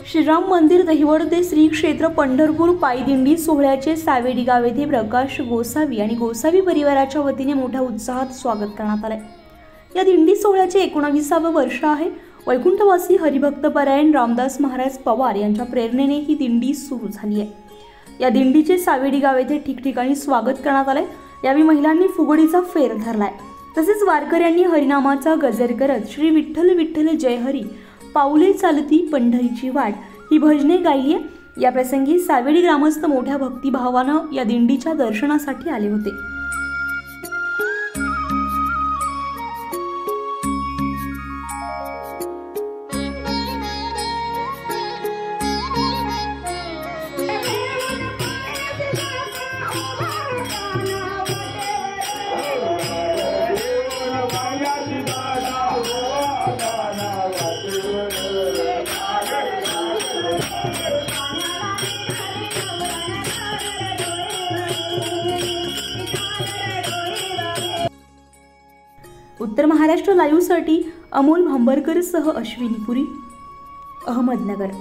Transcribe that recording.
श्रीराम मंदिर दहिवड ते श्री क्षेत्र पंढरपूर पायी दिंडी सोहळ्याचे सावेडी गाव येथे प्रकाश गोसावी आणि गोसावी परिवाराच्या वतीने मोठ्या उत्साहात स्वागत करण्यात आले। या दिंडी सोहळ्याचे 19वे वर्ष आहे। वैकुंठवासी हरिभक्तपरायण रामदास महाराज पवार यांच्या प्रेरणेने ही दिंडी सुरू झाली आहे। या दिंडीचे सावेडी गाव येथे ठिकठिकाणी स्वागत करण्यात आले। यावेळी महिलांनी फुगडीचा फेर धरलाय, तसेच वारकऱ्यांनी हरिनामाचा गजर करत श्री विठ्ठल विठ्ठल जय हरी पाऊले चालती पंढरीची वाट ही भजने गायली। या प्रसंगी सावेडी ग्रामस्थ मोठ्या भक्तिभावानं या दिंडीच्या दर्शनासाठी आले होते। उत्तर महाराष्ट्र लाईव्हसाठी अमोल भांबरकर सह अश्विनी पुरी, अहमदनगर।